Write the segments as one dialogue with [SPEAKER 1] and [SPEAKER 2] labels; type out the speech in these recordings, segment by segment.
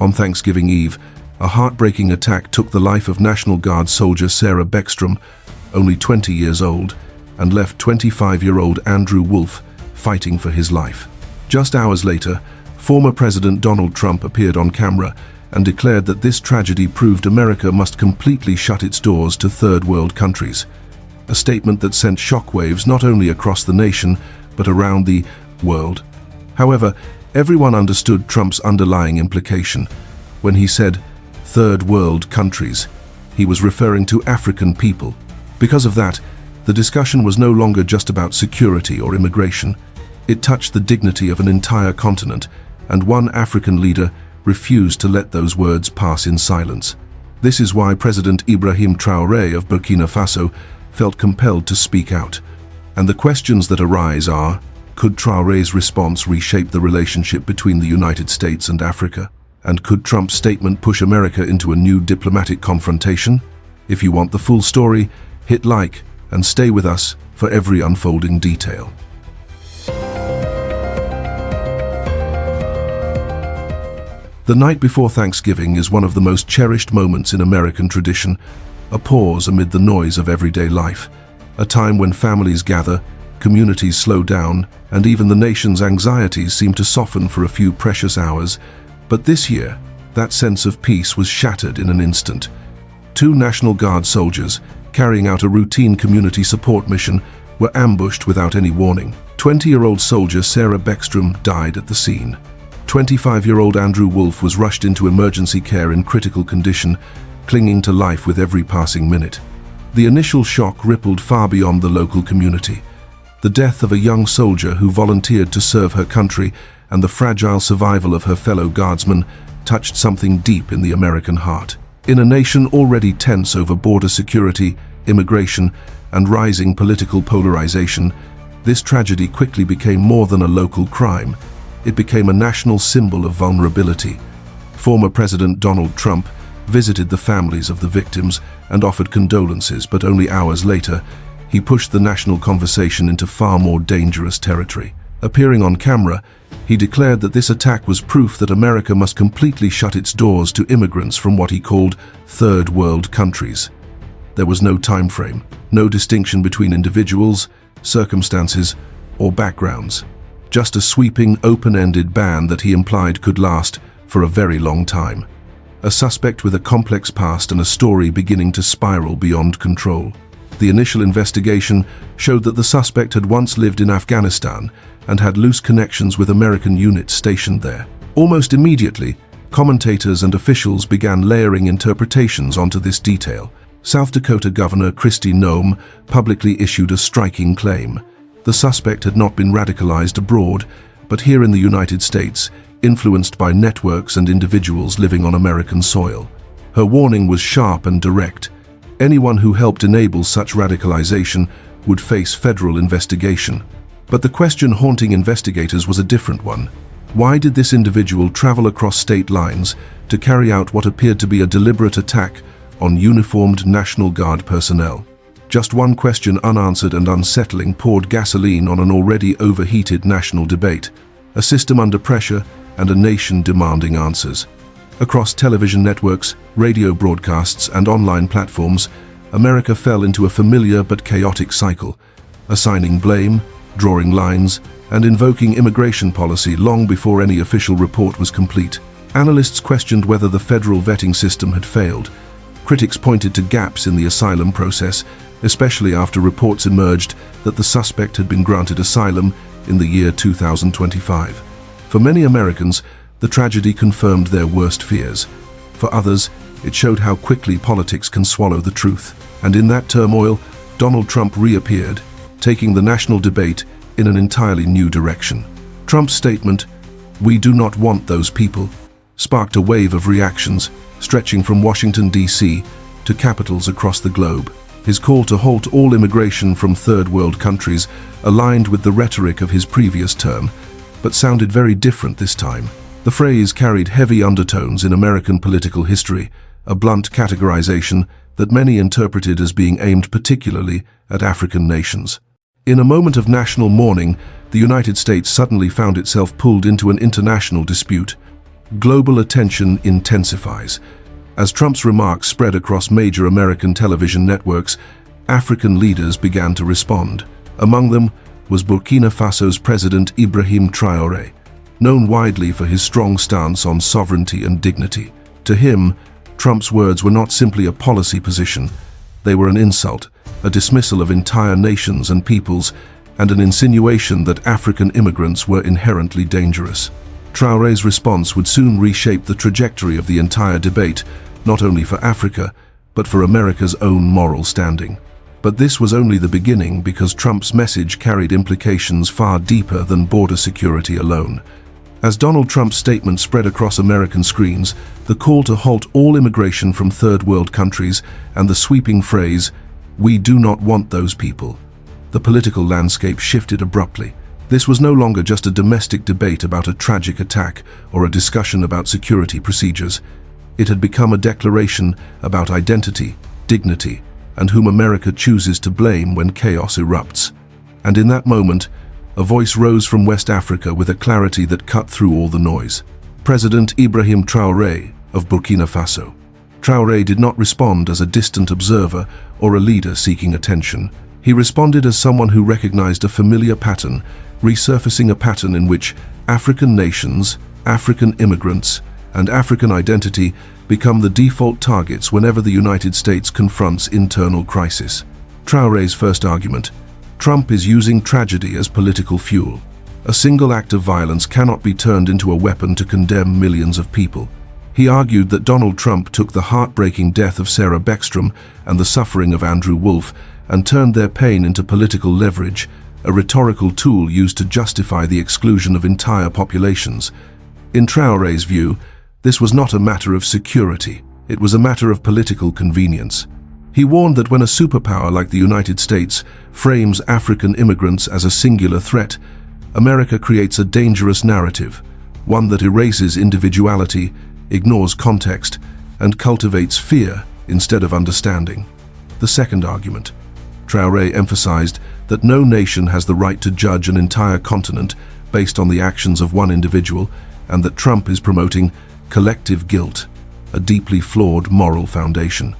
[SPEAKER 1] On Thanksgiving Eve, a heartbreaking attack took the life of National Guard soldier Sarah Beckstrom, only 20 years old, and left 25-year-old Andrew Wolfe fighting for his life. Just hours later, former President Donald Trump appeared on camera and declared that this tragedy proved America must completely shut its doors to third world countries. A statement that sent shockwaves not only across the nation, but around the world. However, everyone understood Trump's underlying implication. When he said, third world countries, he was referring to African people. Because of that, the discussion was no longer just about security or immigration. It touched the dignity of an entire continent, and one African leader refused to let those words pass in silence. This is why President Ibrahim Traoré of Burkina Faso felt compelled to speak out. And the questions that arise are, could Traoré's response reshape the relationship between the United States and Africa? And could Trump's statement push America into a new diplomatic confrontation? If you want the full story, hit like and stay with us for every unfolding detail. The night before Thanksgiving is one of the most cherished moments in American tradition, a pause amid the noise of everyday life, a time when families gather, communities slow down, and even the nation's anxieties seem to soften for a few precious hours. But this year, that sense of peace was shattered in an instant. Two National Guard soldiers, carrying out a routine community support mission, were ambushed without any warning. 20-year-old soldier Sarah Beckstrom died at the scene. 25-year-old Andrew Wolfe was rushed into emergency care in critical condition, clinging to life with every passing minute. The initial shock rippled far beyond the local community. The death of a young soldier who volunteered to serve her country and the fragile survival of her fellow guardsmen touched something deep in the American heart. In a nation already tense over border security, immigration, and rising political polarization, this tragedy quickly became more than a local crime. It became a national symbol of vulnerability. Former President Donald Trump visited the families of the victims and offered condolences, but only hours later, he pushed the national conversation into far more dangerous territory. Appearing on camera, he declared that this attack was proof that America must completely shut its doors to immigrants from what he called third world countries. There was no time frame, no distinction between individuals, circumstances, or backgrounds. Just a sweeping, open-ended ban that he implied could last for a very long time. A suspect with a complex past and a story beginning to spiral beyond control. The initial investigation showed that the suspect had once lived in Afghanistan and had loose connections with American units stationed there. Almost immediately, commentators and officials began layering interpretations onto this detail. South Dakota Governor Kristi Noem publicly issued a striking claim. The suspect had not been radicalized abroad, but here in the United States, influenced by networks and individuals living on American soil. Her warning was sharp and direct. Anyone who helped enable such radicalization would face federal investigation. But the question haunting investigators was a different one. Why did this individual travel across state lines to carry out what appeared to be a deliberate attack on uniformed National Guard personnel? Just one question, unanswered and unsettling, poured gasoline on an already overheated national debate, a system under pressure and a nation demanding answers. Across television networks, radio broadcasts, and online platforms, America fell into a familiar but chaotic cycle, assigning blame, drawing lines, and invoking immigration policy long before any official report was complete. Analysts questioned whether the federal vetting system had failed. Critics pointed to gaps in the asylum process, especially after reports emerged that the suspect had been granted asylum in the year 2025. For many Americans, the tragedy confirmed their worst fears. For others, it showed how quickly politics can swallow the truth. And in that turmoil, Donald Trump reappeared, taking the national debate in an entirely new direction. Trump's statement, "We do not want those people," sparked a wave of reactions, stretching from Washington, D.C. to capitals across the globe. His call to halt all immigration from third world countries aligned with the rhetoric of his previous term, but sounded very different this time. The phrase carried heavy undertones in American political history, a blunt categorization that many interpreted as being aimed particularly at African nations. In a moment of national mourning, the United States suddenly found itself pulled into an international dispute. Global attention intensifies. As Trump's remarks spread across major American television networks, African leaders began to respond. Among them was Burkina Faso's President Ibrahim Traoré, known widely for his strong stance on sovereignty and dignity. To him, Trump's words were not simply a policy position, they were an insult, a dismissal of entire nations and peoples, and an insinuation that African immigrants were inherently dangerous. Traoré's response would soon reshape the trajectory of the entire debate, not only for Africa, but for America's own moral standing. But this was only the beginning, because Trump's message carried implications far deeper than border security alone. As Donald Trump's statement spread across American screens, the call to halt all immigration from third world countries and the sweeping phrase, "We do not want those people," the political landscape shifted abruptly. This was no longer just a domestic debate about a tragic attack or a discussion about security procedures. It had become a declaration about identity, dignity, and whom America chooses to blame when chaos erupts. And in that moment, a voice rose from West Africa with a clarity that cut through all the noise. President Ibrahim Traoré of Burkina Faso. Traoré did not respond as a distant observer or a leader seeking attention. He responded as someone who recognized a familiar pattern, resurfacing a pattern in which African nations, African immigrants, and African identity become the default targets whenever the United States confronts internal crisis. Traoré's first argument: Trump is using tragedy as political fuel. A single act of violence cannot be turned into a weapon to condemn millions of people. He argued that Donald Trump took the heartbreaking death of Sarah Beckstrom and the suffering of Andrew Wolf and turned their pain into political leverage, a rhetorical tool used to justify the exclusion of entire populations. In Traoré's view, this was not a matter of security, it was a matter of political convenience. He warned that when a superpower like the United States frames African immigrants as a singular threat, America creates a dangerous narrative, one that erases individuality, ignores context, and cultivates fear instead of understanding. The second argument: Traoré emphasized that no nation has the right to judge an entire continent based on the actions of one individual, and that Trump is promoting collective guilt, a deeply flawed moral foundation.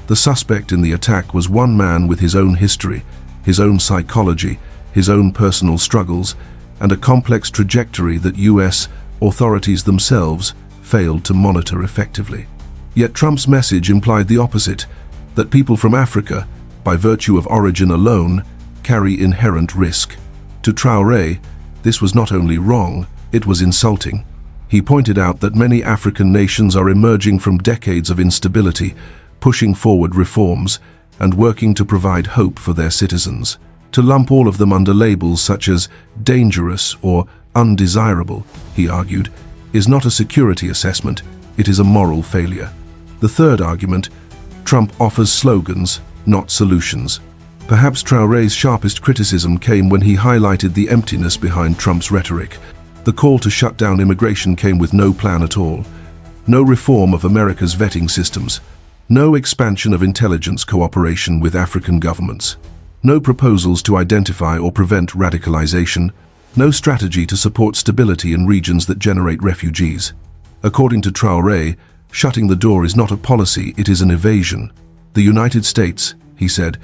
[SPEAKER 1] The suspect in the attack was one man with his own history, his own psychology, his own personal struggles, and a complex trajectory that US authorities themselves failed to monitor effectively. Yet Trump's message implied the opposite, that people from Africa, by virtue of origin alone, carry inherent risk. To Traoré, this was not only wrong, it was insulting. He pointed out that many African nations are emerging from decades of instability, pushing forward reforms, and working to provide hope for their citizens. To lump all of them under labels such as dangerous or undesirable, he argued, is not a security assessment, it is a moral failure. The third argument: Trump offers slogans, not solutions. Perhaps Traoré's sharpest criticism came when he highlighted the emptiness behind Trump's rhetoric. The call to shut down immigration came with no plan at all. No reform of America's vetting systems. No expansion of intelligence cooperation with African governments. No proposals to identify or prevent radicalization. No strategy to support stability in regions that generate refugees. According to Traoré, shutting the door is not a policy, it is an evasion. The United States, he said,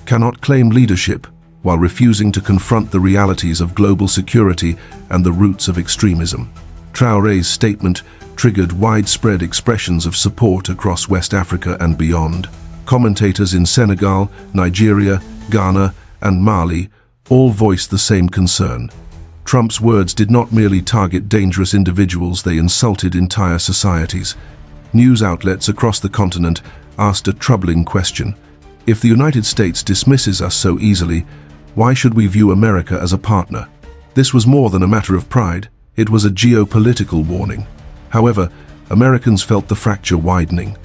[SPEAKER 1] cannot claim leadership while refusing to confront the realities of global security and the roots of extremism. Traoré's statement triggered widespread expressions of support across West Africa and beyond. Commentators in Senegal, Nigeria, Ghana, and Mali all voiced the same concern. Trump's words did not merely target dangerous individuals, they insulted entire societies. News outlets across the continent asked a troubling question: if the United States dismisses us so easily, why should we view America as a partner? This was more than a matter of pride, it was a geopolitical warning. However, Americans felt the fracture widening.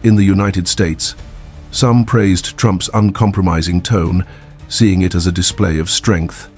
[SPEAKER 1] In the United States, some praised Trump's uncompromising tone, seeing it as a display of strength.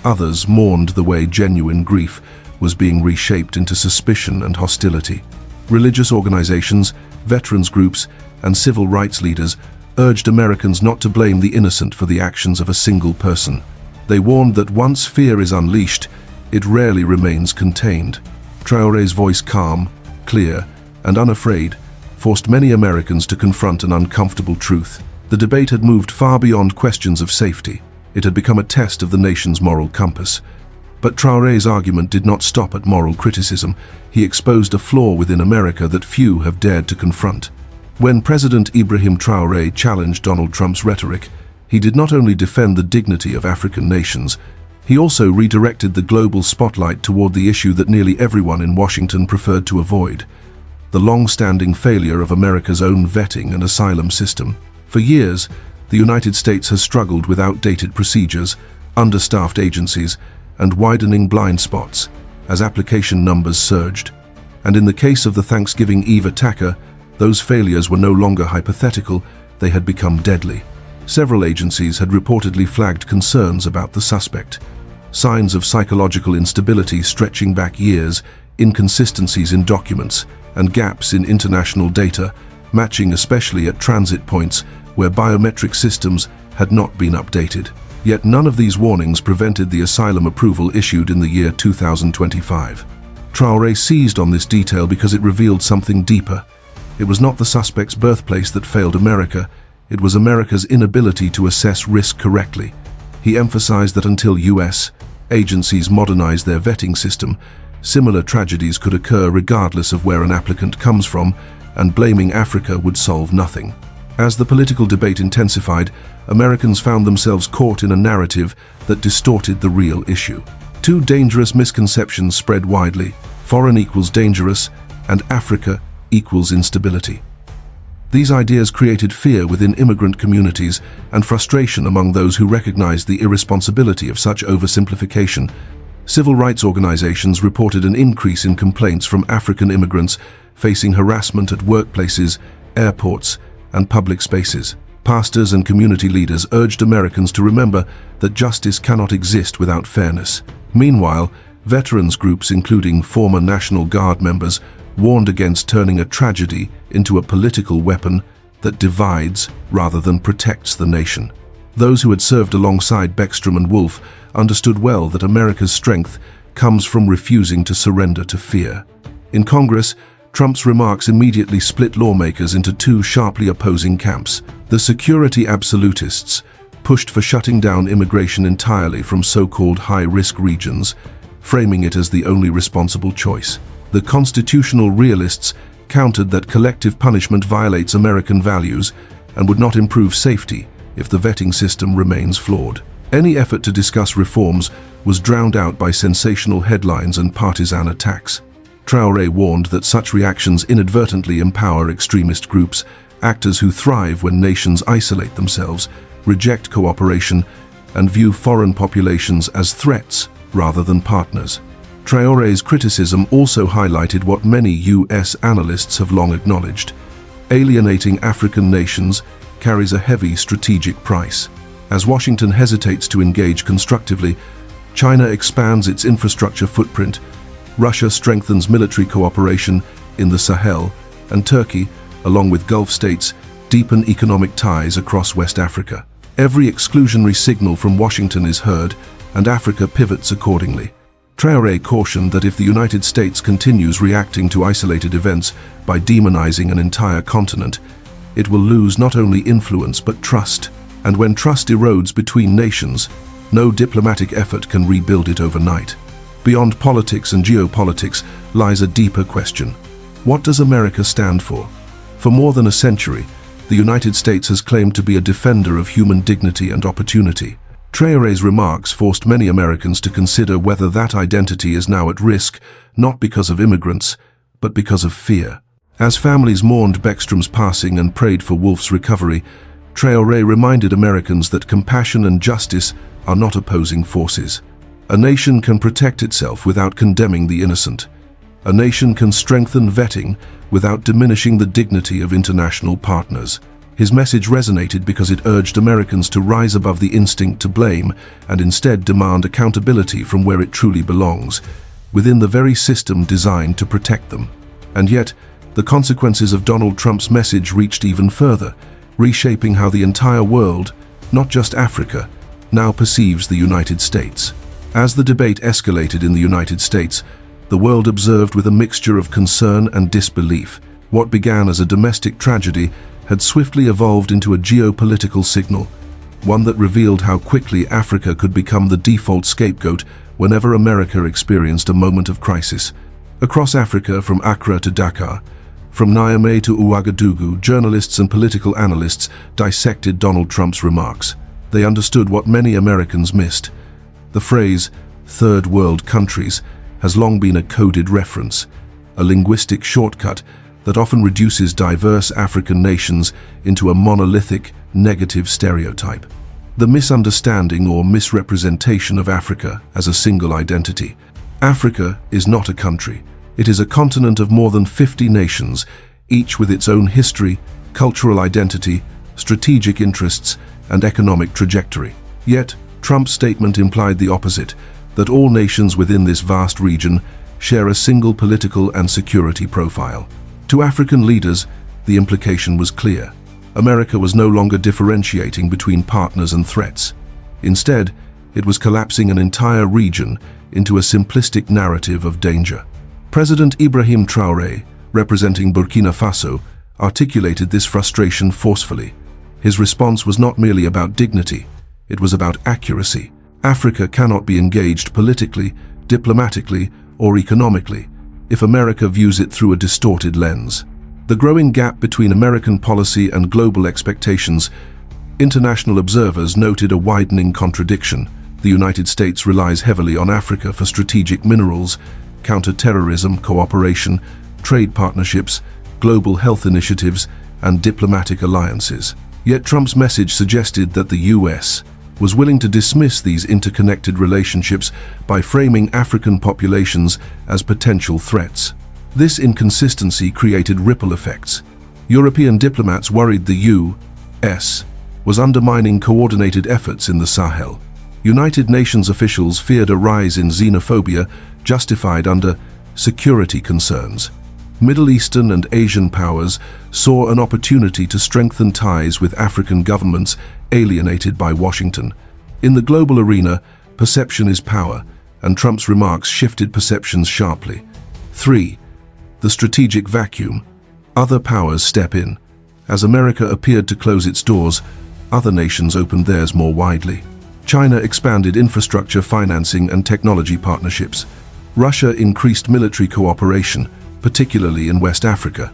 [SPEAKER 1] Others mourned the way genuine grief was being reshaped into suspicion and hostility. Religious organizations, veterans groups, and civil rights leaders urged Americans not to blame the innocent for the actions of a single person. They warned that once fear is unleashed, it rarely remains contained. Traoré's voice calm, clear, and unafraid, forced many Americans to confront an uncomfortable truth. The debate had moved far beyond questions of safety. It had become a test of the nation's moral compass. But Traoré's argument did not stop at moral criticism. He exposed a flaw within America that few have dared to confront. When President Ibrahim Traoré challenged Donald Trump's rhetoric, he did not only defend the dignity of African nations, he also redirected the global spotlight toward the issue that nearly everyone in Washington preferred to avoid: the long-standing failure of America's own vetting and asylum system. For years, the United States has struggled with outdated procedures, understaffed agencies, and widening blind spots as application numbers surged. And in the case of the Thanksgiving Eve attacker, those failures were no longer hypothetical, they had become deadly. Several agencies had reportedly flagged concerns about the suspect. Signs of psychological instability stretching back years, inconsistencies in documents, and gaps in international data, matching especially at transit points where biometric systems had not been updated. Yet none of these warnings prevented the asylum approval issued in the year 2025. Traoré seized on this detail because it revealed something deeper. It was not the suspect's birthplace that failed America, it was America's inability to assess risk correctly. He emphasized that until U.S. agencies modernize their vetting system, similar tragedies could occur regardless of where an applicant comes from, and blaming Africa would solve nothing. As the political debate intensified, Americans found themselves caught in a narrative that distorted the real issue. Two dangerous misconceptions spread widely: foreign equals dangerous, and Africa equals instability. These ideas created fear within immigrant communities and frustration among those who recognized the irresponsibility of such oversimplification. Civil rights organizations reported an increase in complaints from African immigrants facing harassment at workplaces, airports, and public spaces. Pastors and community leaders urged Americans to remember that justice cannot exist without fairness. Meanwhile, veterans groups, including former National Guard members, warned against turning a tragedy into a political weapon that divides rather than protects the nation. Those who had served alongside Beckstrom and Wolf understood well that America's strength comes from refusing to surrender to fear. In Congress, Trump's remarks immediately split lawmakers into two sharply opposing camps. The security absolutists pushed for shutting down immigration entirely from so-called high-risk regions, framing it as the only responsible choice. The constitutional realists countered that collective punishment violates American values and would not improve safety if the vetting system remains flawed. Any effort to discuss reforms was drowned out by sensational headlines and partisan attacks. Traoré warned that such reactions inadvertently empower extremist groups, actors who thrive when nations isolate themselves, reject cooperation, and view foreign populations as threats rather than partners. Traoré's criticism also highlighted what many U.S. analysts have long acknowledged: alienating African nations carries a heavy strategic price. As Washington hesitates to engage constructively, China expands its infrastructure footprint, Russia strengthens military cooperation in the Sahel, and Turkey, along with Gulf states, deepen economic ties across West Africa. Every exclusionary signal from Washington is heard, and Africa pivots accordingly. Traoré cautioned that if the United States continues reacting to isolated events by demonizing an entire continent, it will lose not only influence but trust. And when trust erodes between nations, no diplomatic effort can rebuild it overnight. Beyond politics and geopolitics lies a deeper question. What does America stand for? For more than a century, the United States has claimed to be a defender of human dignity and opportunity. Traoré's remarks forced many Americans to consider whether that identity is now at risk, not because of immigrants, but because of fear. As families mourned Beckstrom's passing and prayed for Wolf's recovery, Traoré reminded Americans that compassion and justice are not opposing forces. A nation can protect itself without condemning the innocent. A nation can strengthen vetting without diminishing the dignity of international partners. His message resonated because it urged Americans to rise above the instinct to blame and instead demand accountability from where it truly belongs, within the very system designed to protect them. And yet, the consequences of Donald Trump's message reached even further, reshaping how the entire world, not just Africa, now perceives the United States. As the debate escalated in the United States, The world observed with a mixture of concern and disbelief. What began as a domestic tragedy had swiftly evolved into a geopolitical signal, one that revealed how quickly Africa could become the default scapegoat whenever America experienced a moment of crisis. Across Africa, from Accra to Dakar, from Niamey to Ouagadougou, journalists and political analysts dissected Donald Trump's remarks. They understood what many Americans missed. The phrase, "third world countries," has long been a coded reference, a linguistic shortcut that often reduces diverse African nations into a monolithic, negative stereotype. The misunderstanding or misrepresentation of Africa as a single identity. Africa is not a country. It is a continent of more than 50 nations, each with its own history, cultural identity, strategic interests, and economic trajectory. Yet, Trump's statement implied the opposite, that all nations within this vast region share a single political and security profile. To African leaders, the implication was clear. America was no longer differentiating between partners and threats. Instead, it was collapsing an entire region into a simplistic narrative of danger. President Ibrahim Traoré, representing Burkina Faso, articulated this frustration forcefully. His response was not merely about dignity, it was about accuracy. Africa cannot be engaged politically, diplomatically, or economically if America views it through a distorted lens. The growing gap between American policy and global expectations. International observers noted a widening contradiction. The United States relies heavily on Africa for strategic minerals, counter-terrorism, cooperation, trade partnerships, global health initiatives, and diplomatic alliances. Yet Trump's message suggested that the US was willing to dismiss these interconnected relationships by framing African populations as potential threats. This inconsistency created ripple effects. European diplomats worried the US was undermining coordinated efforts in the Sahel. United Nations officials feared a rise in xenophobia justified under security concerns. Middle Eastern and Asian powers saw an opportunity to strengthen ties with African governments alienated by Washington. In the global arena, perception is power, and Trump's remarks shifted perceptions sharply. 3. The strategic vacuum. Other powers step in. As America appeared to close its doors, other nations opened theirs more widely. China expanded infrastructure financing and technology partnerships. Russia increased military cooperation, particularly in West Africa.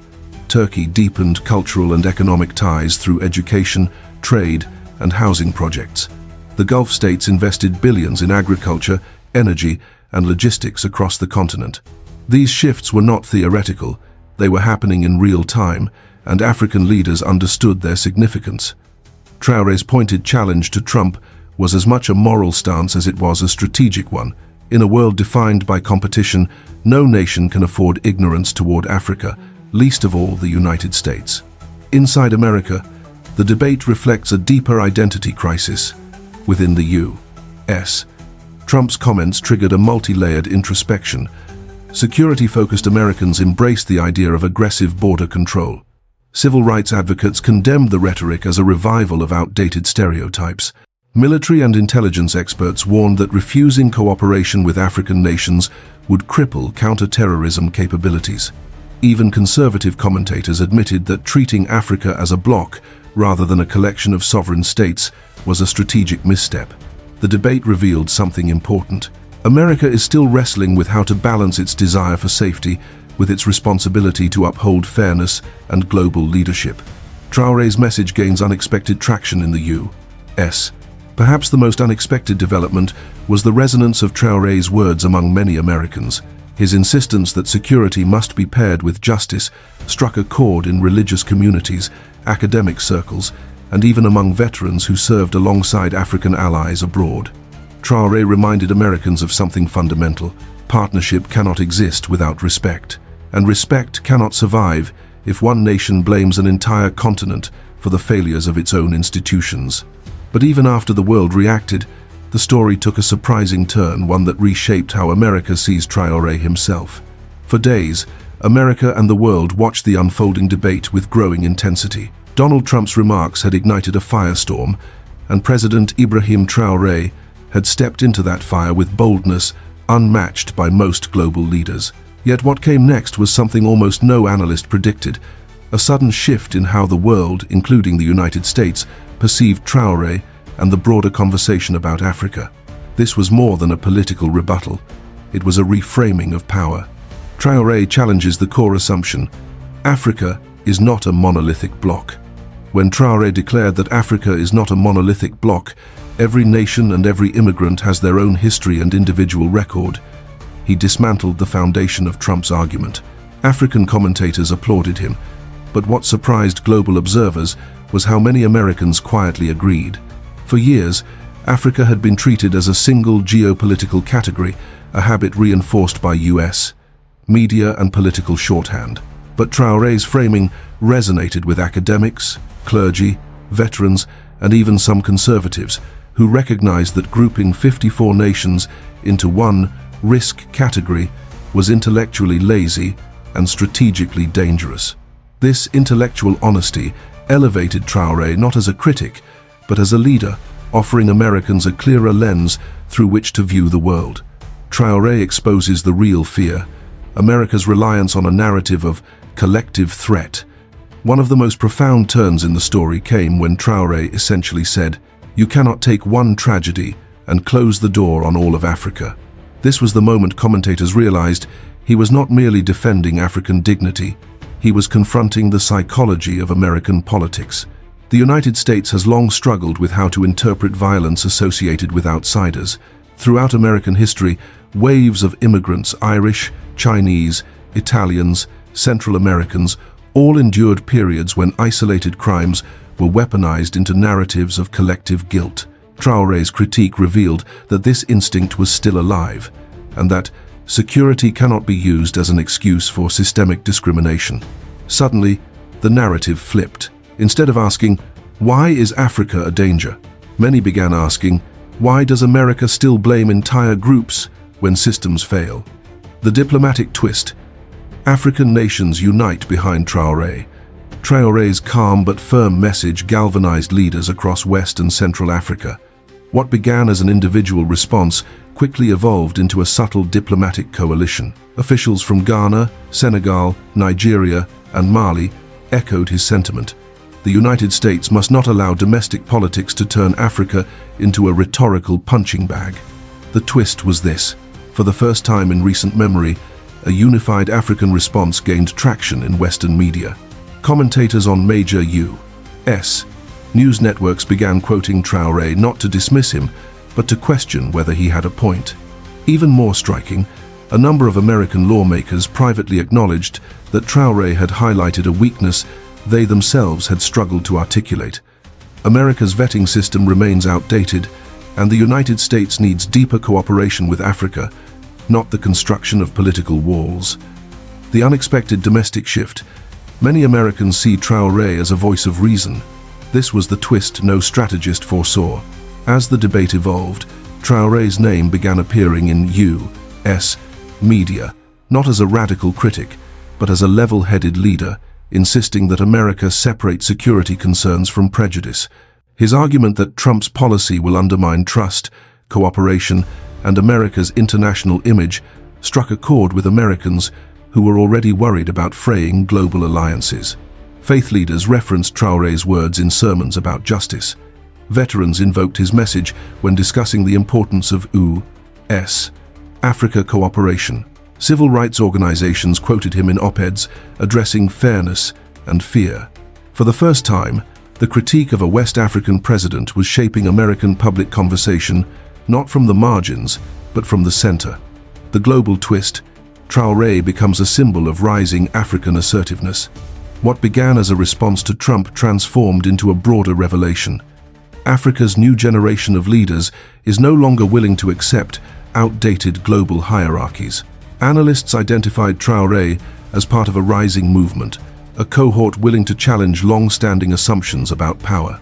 [SPEAKER 1] Turkey deepened cultural and economic ties through education, trade, and housing projects. The Gulf states invested billions in agriculture, energy, and logistics across the continent. These shifts were not theoretical, they were happening in real time, and African leaders understood their significance. Traoré's pointed challenge to Trump was as much a moral stance as it was a strategic one. In a world defined by competition, no nation can afford ignorance toward Africa, least of all the United States. Inside America, the debate reflects a deeper identity crisis. Within the U.S., Trump's comments triggered a multi-layered introspection. Security-focused Americans embraced the idea of aggressive border control. Civil rights advocates condemned the rhetoric as a revival of outdated stereotypes. Military and intelligence experts warned that refusing cooperation with African nations would cripple counter-terrorism capabilities. Even conservative commentators admitted that treating Africa as a bloc rather than a collection of sovereign states was a strategic misstep. The debate revealed something important. America is still wrestling with how to balance its desire for safety with its responsibility to uphold fairness and global leadership. Traoré's message gains unexpected traction in the U.S. Perhaps the most unexpected development was the resonance of Traoré's words among many Americans. His insistence that security must be paired with justice struck a chord in religious communities, academic circles, and even among veterans who served alongside African allies abroad. Traoré reminded Americans of something fundamental. Partnership cannot exist without respect, and respect cannot survive if one nation blames an entire continent for the failures of its own institutions. But even after the world reacted, the story took a surprising turn, one that reshaped how America sees Traoré himself. For days, America and the world watched the unfolding debate with growing intensity. Donald Trump's remarks had ignited a firestorm, and President Ibrahim Traoré had stepped into that fire with boldness, unmatched by most global leaders. Yet what came next was something almost no analyst predicted, a sudden shift in how the world, including the United States, perceived Traoré and the broader conversation about Africa. This was more than a political rebuttal. It was a reframing of power. Traoré challenges the core assumption: Africa is not a monolithic bloc. When Traoré declared that Africa is not a monolithic bloc, every nation and every immigrant has their own history and individual record, he dismantled the foundation of Trump's argument. African commentators applauded him, but what surprised global observers was how many Americans quietly agreed. For years, Africa had been treated as a single geopolitical category, a habit reinforced by US media and political shorthand. But Traoré's framing resonated with academics, clergy, veterans, and even some conservatives who recognized that grouping 54 nations into one risk category was intellectually lazy and strategically dangerous. This intellectual honesty elevated Traoré not as a critic, but as a leader, offering Americans a clearer lens through which to view the world. Traoré exposes the real fear: America's reliance on a narrative of collective threat. One of the most profound turns in the story came when Traoré essentially said, "You cannot take one tragedy and close the door on all of Africa." This was the moment commentators realized he was not merely defending African dignity, he was confronting the psychology of American politics. The United States has long struggled with how to interpret violence associated with outsiders. Throughout American history, waves of immigrants, Irish, Chinese, Italians, Central Americans, all endured periods when isolated crimes were weaponized into narratives of collective guilt. Traoré's critique revealed that this instinct was still alive, and that security cannot be used as an excuse for systemic discrimination. Suddenly, the narrative flipped. Instead of asking, "Why is Africa a danger?" many began asking, "Why does America still blame entire groups when systems fail?" The diplomatic twist: African nations unite behind Traoré. Traoré's calm but firm message galvanized leaders across West and Central Africa. What began as an individual response quickly evolved into a subtle diplomatic coalition. Officials from Ghana, Senegal, Nigeria, and Mali echoed his sentiment. The United States must not allow domestic politics to turn Africa into a rhetorical punching bag. The twist was this: for the first time in recent memory, a unified African response gained traction in Western media. Commentators on major U.S. news networks began quoting Traoré not to dismiss him, but to question whether he had a point. Even more striking, a number of American lawmakers privately acknowledged that Traoré had highlighted a weakness they themselves had struggled to articulate. America's vetting system remains outdated, and the United States needs deeper cooperation with Africa, not the construction of political walls. The unexpected domestic shift: many Americans see Traoré as a voice of reason. This was the twist no strategist foresaw. As the debate evolved, Traoré's name began appearing in U.S. media, not as a radical critic, but as a level-headed leader, insisting that America separate security concerns from prejudice. His argument that Trump's policy will undermine trust, cooperation, and America's international image struck a chord with Americans who were already worried about fraying global alliances. Faith leaders referenced Traoré's words in sermons about justice. Veterans invoked his message when discussing the importance of U.S. Africa cooperation. Civil rights organizations quoted him in op-eds addressing fairness and fear. For the first time, the critique of a West African president was shaping American public conversation, not from the margins, but from the center. The global twist: Traoré becomes a symbol of rising African assertiveness. What began as a response to Trump transformed into a broader revelation. Africa's new generation of leaders is no longer willing to accept outdated global hierarchies. Analysts identified Traoré as part of a rising movement, a cohort willing to challenge long-standing assumptions about power.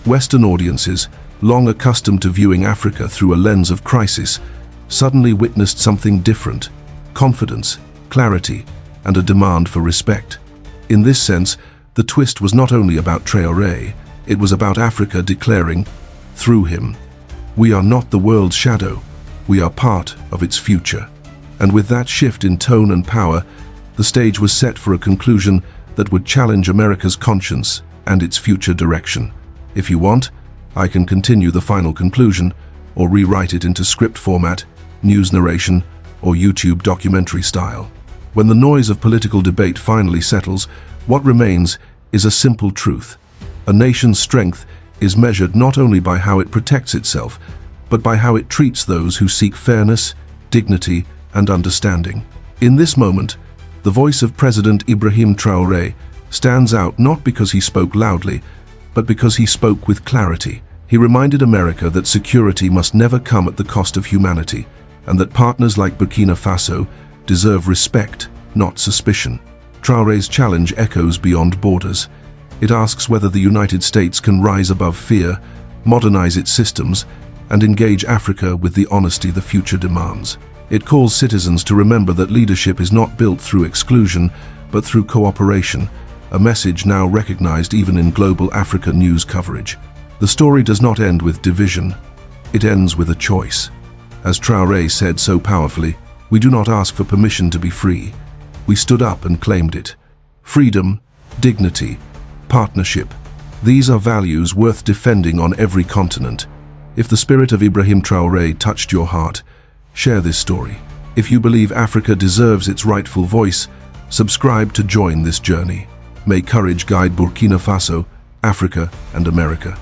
[SPEAKER 1] Western audiences, long accustomed to viewing Africa through a lens of crisis, suddenly witnessed something different: confidence, clarity, and a demand for respect. In this sense, the twist was not only about Traoré, it was about Africa declaring, through him, "We are not the world's shadow. We are part of its future. And with that shift in tone and power, the stage was set for a conclusion that would challenge America's conscience and its future direction. If you want, I can continue the final conclusion, or rewrite it into script format, news narration, or YouTube documentary style. When the noise of political debate finally settles, what remains is a simple truth. A nation's strength is measured not only by how it protects itself, but by how it treats those who seek fairness, dignity, and understanding. In this moment, the voice of President Ibrahim Traoré stands out not because he spoke loudly, but because he spoke with clarity. He reminded America that security must never come at the cost of humanity, and that partners like Burkina Faso deserve respect, not suspicion. Traoré's challenge echoes beyond borders. It asks whether the United States can rise above fear, modernize its systems, and engage Africa with the honesty the future demands. It calls citizens to remember that leadership is not built through exclusion, but through cooperation, a message now recognized even in global Africa news coverage. The story does not end with division. It ends with a choice. As Traoré said so powerfully, we do not ask for permission to be free. We stood up and claimed it. Freedom, dignity, partnership. These are values worth defending on every continent. If the spirit of Ibrahim Traoré touched your heart, share this story. If you believe Africa deserves its rightful voice, subscribe to join this journey. May courage guide Burkina Faso, Africa, and America.